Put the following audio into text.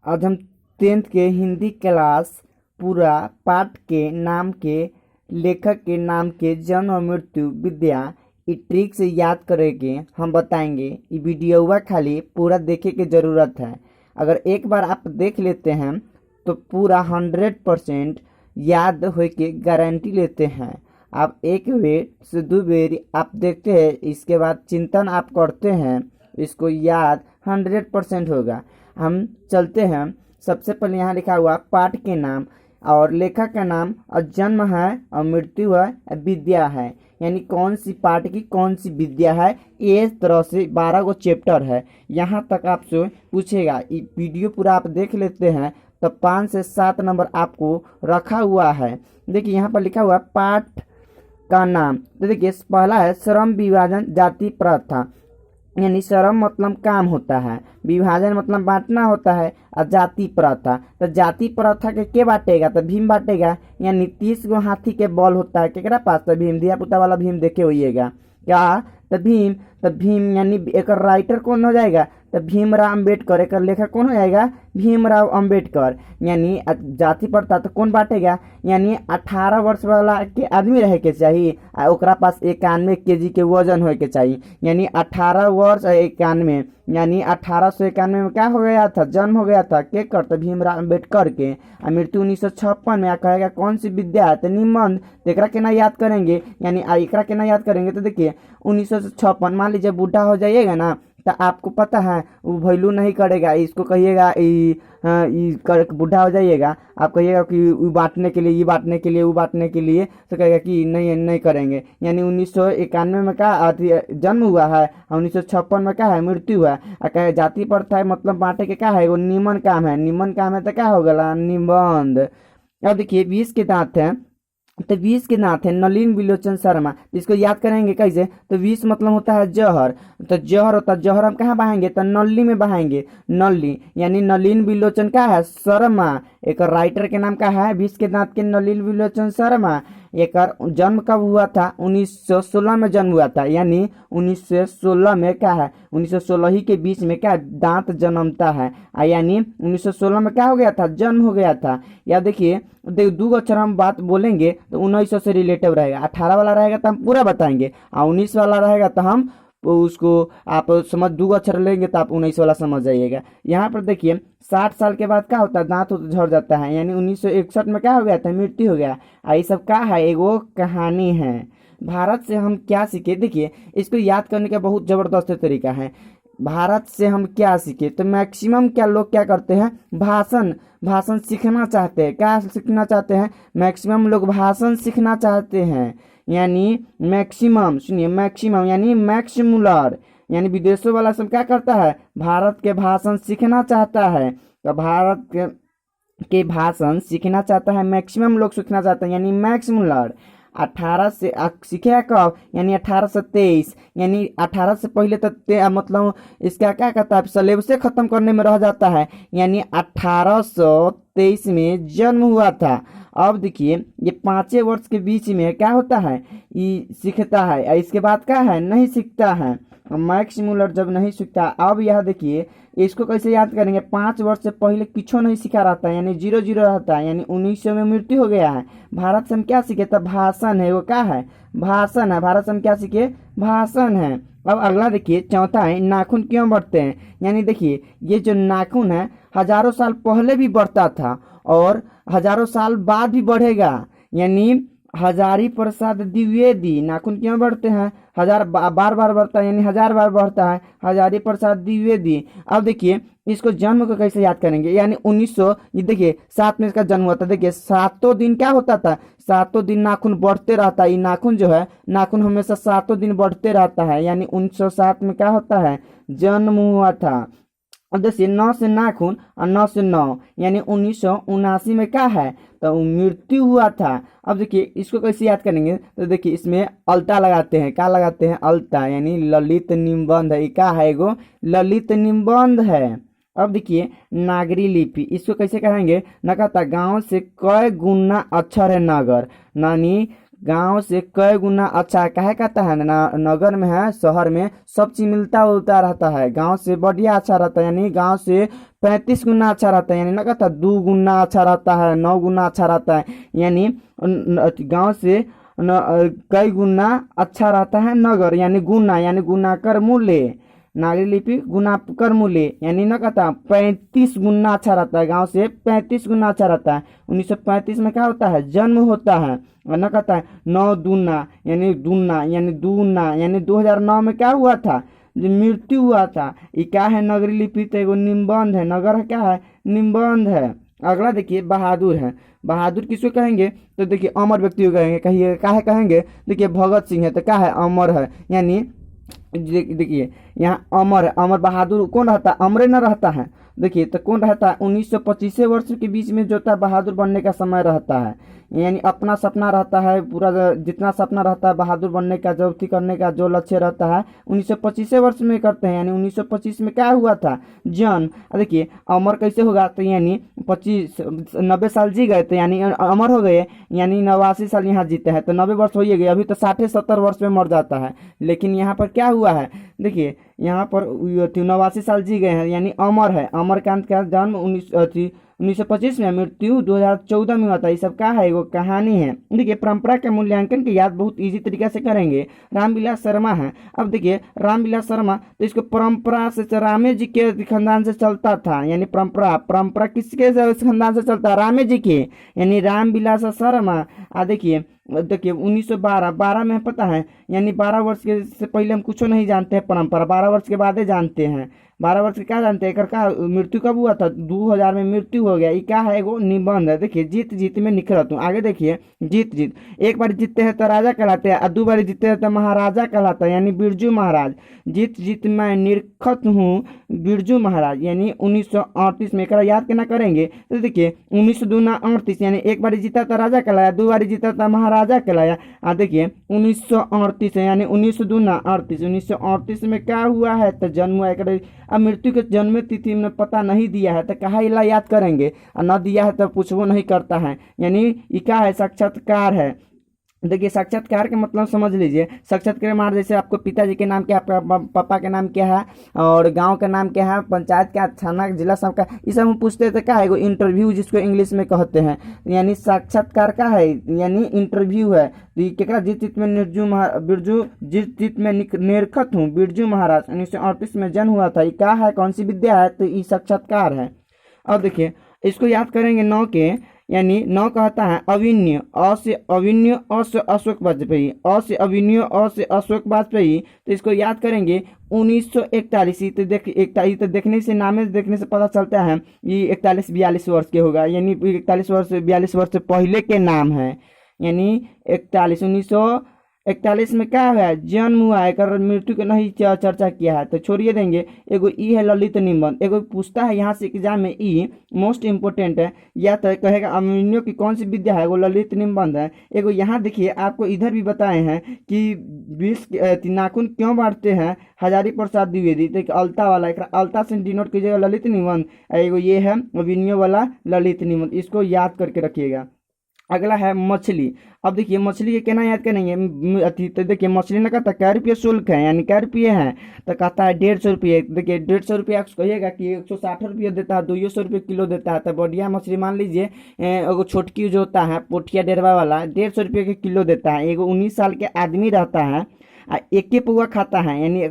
आज हम 10th के हिंदी क्लास पूरा पाठ के नाम के लेखक के नाम के जन्म और मृत्यु विद्या ई ट्रिक से याद करेंगे। हम बताएंगे ये वीडियोवा खाली पूरा देखे के ज़रूरत है। अगर एक बार आप देख लेते हैं तो पूरा 100% याद हो के गारंटी लेते हैं। आप एक बेर से दो बेर आप देखते हैं, इसके बाद चिंतन आप करते हैं, इसको याद 100% होगा। हम चलते हैं। सबसे पहले यहाँ लिखा हुआ पाठ के नाम और लेखक का नाम और जन्म है और मृत्यु है, विद्या है, यानी कौन सी पाठ की कौन सी विद्या है। इस तरह से 12 गो चैप्टर है। यहाँ तक आपसे पूछेगा। ये वीडियो पूरा आप देख लेते हैं तो 5 से 7 नंबर आपको रखा हुआ है। देखिए यहाँ पर लिखा हुआ पाठ का नाम। तो देखिए पहला है श्रम विभाजन जाति प्रथा, यानी श्रम मतलब काम होता है, विभाजन मतलब बांटना होता है, और जाति प्रथा। तो जाति प्रथा के बांटेगा तो भीम बांटेगा, यानी 30 गो हाथी के बल होता है केकरा पास। तो भीम, दिया पुता वाला भीम देखे होइएगा क्या। तो भीम यानी एक राइटर कौन हो जाएगा तो भीमराव अम्बेडकर। एक लेखक कौन हो जाएगा भीमराव अम्बेडकर। यानी जाति प्रथा तो कौन बांटेगा, यानी 18 वर्ष वाला के आदमी रहे के चाहिए और ओकरा पास 91 केजी के वजन होए के चाहिए। यानी 18 वर्ष 91, यानी 1891 में क्या हो गया था, जन्म हो गया था के कर तो भीमराव अम्बेडकर के। और मृत्यु 1956 में। कहेगा कौन सी विद्या है तो निबंध। तो एकरा केना याद करेंगे, यानी एकरा केना याद करेंगे तो देखिए 1956। मान लीजिए बूढ़ा हो जाइएगा ना तो आपको पता है वो वैल्यू नहीं करेगा। इसको कहिएगा बूढ़ा हो जाइएगा, आप कहिएगा कि बांटने के लिए, ये बांटने के लिए, वो बांटने के लिए, तो कहेगा कि नहीं करेंगे। यानी 1991 में क्या जन्म हुआ है और 1956 में क्या है मृत्यु है। और कहे जाति प्रथा है मतलब बांटे के क्या है, वो निमन काम है। निमन काम है तो क्या हो गया निबंध। अब देखिए 20 के दांत है तो 20 के दांत है नलिन विलोचन शर्मा। इसको याद करेंगे कैसे तो 20 मतलब होता है जहर। तो जहर होता है, जहर हम कहाँ बहाएंगे तो नली में बहाएंगे। नली यानी नलिन विलोचन का है शर्मा। एक राइटर के नाम का है 20 के दांत के नलिन विलोचन शर्मा। एक जन्म कब हुआ था 1916 में जन्म हुआ था। यानी 1916 में क्या है 1916 ही के बीच में क्या दांत जन्मता है। यानी 1916 में क्या हो गया था जन्म हो गया था। या देखिए दो अक्षर हम बात बोलेंगे तो 1900 से रिलेटिव रहेगा। 18 वाला रहेगा तो हम पूरा बताएंगे और 19 वाला रहेगा तो हम उसको आप समझ 2 अक्षर लेंगे तो आप 19 वाला समझ जाइएगा। यहाँ पर देखिए 60 साल के बाद क्या होता है दांत झड़ जाता है। यानी 1961 में क्या हो गया था मृत्यु हो गया। ये सब क्या है एगो कहानी है। भारत से हम क्या सीखे, देखिए इसको याद करने का बहुत जबरदस्त तरीका है। भारत से हम क्या सीखे तो मैक्सिमम क्या लोग क्या करते हैं भाषण सीखना चाहते हैं। क्या सीखना चाहते हैं, मैक्सिमम लोग भाषण सीखना चाहते हैं। यानी मैक्सिमम, सुनिए मैक्सिमम यानी मैक्स मुलर, यानी विदेशों वाला सब क्या करता है भारत के भाषण सीखना चाहता है। तो भारत के भाषण सीखना चाहता है, मैक्सिमम लोग सीखना चाहते हैं, यानी मैक्स मुलर। 18 से सीखेगा कब, यानी 1823। यानी 18 से पहले तक मतलब इसका क्या कहता है सिलेबस खत्म करने में रह जाता है। यानी 1823 में जन्म हुआ था। अब देखिए ये 5 वर्ष के बीच में क्या होता है ये सीखता है, इसके बाद क्या है नहीं सीखता है। मैक्स मुलर जब नहीं सीखता, अब यह देखिए इसको कैसे याद करेंगे 5 वर्ष से पहले किछो नहीं सीखा रहता है, यानी 0 रहता है। यानी 1900 में मृत्यु हो गया है। भारत से हम क्या सीखे तो भाषण है, वो क्या है भाषण है। भारत से हम क्या सीखे भाषण है। अब अगला देखिए चौथा है नाखून क्यों बढ़ते हैं। यानी देखिए ये जो नाखून है हजारों साल पहले भी बढ़ता था और हजारों साल बाद भी बढ़ेगा। यानी हजारी प्रसाद द्विवेदी नाखून क्यों बढ़ते हैं, बार बढ़ता है, यानी 1000 बार बढ़ता है। हजारी प्रसाद द्विवेदी। अब देखिए इसको जन्म को कैसे याद करेंगे, यानी 1900 ये देखिए 7 में इसका जन्म हुआ था। देखिए 7 दिन क्या होता था 7 दिन नाखून बढ़ते रहता है। ये नाखून जो है नाखून हमेशा 7 दिन बढ़ते रहता है। यानी 1907 में क्या होता है जन्म हुआ था। अब देखिए 9 से नाखून और 9 से 9, यानी 1979 में क्या है तो मृत्यु हुआ था। अब देखिए इसको कैसे याद करेंगे तो देखिए इसमें अल्ता लगाते हैं। क्या लगाते हैं अल्ता, यानी ललित निबंध है। क्या है एगो ललित निबंध है। अब देखिए नागरी लिपि, इसको कैसे कहेंगे न कहता गांव से कई गुना अक्षर है नगर, यानी गांव से कई गुना अच्छा है। काहे कहता है ना, नगर में है, शहर में सब चीज मिलता होता रहता है, गांव से बढ़िया अच्छा रहता है, यानी गांव से 35 गुना अच्छा रहता है, यानी ना कहता 2 गुना अच्छा रहता है, 9 गुना अच्छा रहता है, यानी गांव से कई गुना अच्छा रहता है नगर, यानी गुना, यानी गुना कर मूल्य, नागरी लिपि गुना कर मूल्य, यानी ना कहता 35 गुना अच्छा रहता है, गांव से 35 गुना अच्छा रहता है। 1935 में क्या होता है, जन्म होता है, और ना कहता है 9 दूना, यानी दूना, यानी दूना, यानी 2009 में क्या हुआ था, जो मृत्यु हुआ था। ये क्या है, नगरी लिपि तो एगो निबंध है, नगर क्या है, निबंध है। अगला देखिए बहादुर है। बहादुर किसको कहेंगे, तो देखिए अमर व्यक्ति को कहेंगे। कहिए काहे कहेंगे, देखिए भगत सिंह है तो क्या है, अमर है, यानी देखिए यहाँ अमर है, अमर बहादुर कौन रहता है, अमरे न रहता है। देखिए तो कौन रहता है, 1925 वर्ष के बीच में जो था बहादुर बनने का समय रहता है, यानी अपना सपना रहता है पूरा, जितना सपना रहता है बहादुर बनने का, जो थी करने का जो लक्ष्य रहता है 1925 वर्ष में करते हैं, यानी 1925 में क्या हुआ था, जन्म। देखिए अमर कैसे होगा, तो यानी 90 साल जी गए तो यानी अमर हो गए, यानी 89 साल यहाँ जीते हैं तो 90 वर्ष हो ही गए, अभी तो 60-70 वर्ष में मर जाता है। लेकिन यहाँ पर क्या हुआ है, देखिए यहाँ पर 89 साल जी गए हैं, यानी अमर है। अमरकांत का जन्म 1925 में, मृत्यु 2014 में हुआ था। ये सब क्या है, वो कहानी है। देखिए परंपरा के मूल्यांकन की याद बहुत इजी तरीका से करेंगे। रामविलास शर्मा है। अब देखिए रामविलास शर्मा, तो इसको परंपरा से रामे जी के खानदान से चलता था, यानी परंपरा, परंपरा किसके खानदान से चलता है, रामे जी के, यानी रामविलास शर्मा। देखिए 1912 में पता है, यानी 12 वर्ष के से पहले हम कुछ नहीं जानते हैं परंपरा, 12 वर्ष के बाद ही जानते हैं। 12 वर्ष के क्या जानते हैं, एकर का मृत्यु कब हुआ था, 2000 में मृत्यु हो गया। ये क्या है, एगो निबंध है। देखिए जीत जीत में निखरत हूँ। आगे देखिए जीत जीत, एक बार जीतते हैं तो राजा कहलाते हैं, और 2 बार जीतते हैं तो महाराजा कहलाता है, यानी बिरजू महाराज। जीत जीत मैं निरखत हूँ बिरजू महाराज, यानी 1938 में। एक याद केना करेंगे, तो देखिए 19 दूना 38, यानी एक बार जीता तो राजा कहलाया, 2 बार जीता तो महाराजा कहलाया। देखिए 1938 है, यानी 19 दूना 38, 1938 में क्या हुआ है, तो जन्म हुआ। अब मृत्यु के जन्म तिथि में पता नहीं दिया है तो कहा इला याद करेंगे, और न दिया है तो पूछबो नहीं करता है, यानी ये क्या है, साक्षात्कार है। देखिए साक्षात्कार का मतलब समझ लीजिए। साक्षात्कार मार, जैसे आपको पिताजी के नाम क्या, आपका पापा के नाम क्या है, और गांव का नाम क्या है, पंचायत क्या, थाना, जिला सब का, ये सब हम पूछते थे। क्या है वो इंटरव्यू, जिसको इंग्लिश में कहते हैं, यानी साक्षात्कार का है, यानी इंटरव्यू है। तो ये क्या, जीत जीत में बिरजू, जीत जीत में निरखत हूँ बिरजू महाराज, 1938 में जन्म हुआ था। ये क्या है, कौन सी विद्या है, तो ये साक्षात्कार है। अब देखिए इसको याद करेंगे, 9 के, यानी 9 कहता है अविन्य, अ से अविन्य, अ से अशोक वाजपेयी, अ से अविन्य, अ से अशोक वाजपेयी। तो इसको याद करेंगे 1941। तो देखने से, नामे देखने से पता चलता है ये 41-42 वर्ष के होगा, यानी 41-42 वर्ष से पहले के नाम है, यानी 1941 में क्या हुआ है, जन्म हुआ है। कर मृत्यु के नहीं चर्चा किया है तो छोड़िए देंगे। एगो ई है ललित निबंध, एगो पूछता है यहाँ से एग्जाम में, ई मोस्ट इम्पोर्टेंट है, या तो कहेगा अमीनियों की कौन सी विद्या है, वो ललित निबंध है। एगो यहाँ देखिए आपको इधर भी बताए हैं कि 20 नाखून क्यों बांटते हैं, हजारी प्रसाद द्विवेदी। तो अलता वाला, एक अलता से डिनोट कीजिएगा ललित निबंध, एगो ये है अभिनयों वाला ललित निबंध, इसको याद करके रखिएगा। अगला है मछली। अब देखिए मछली के केना याद करेंगे, तो देखिए मछली ने कहता है कै रुपये शुल्क है, यानी कै रुपये है, तो कहता है 150 रुपये। देखिए 150 रुपया कहिएगा कि 160 रुपये देता है, 200 रुपये किलो देता है, तो बढ़िया मछली मान लीजिए एगो छोटकी जो होता है पोठिया डेरवा वाला, 150 रुपये के किलो देता है। एगो 19 साल के आदमी रहता है, एक ही पौवा खाता है, यानी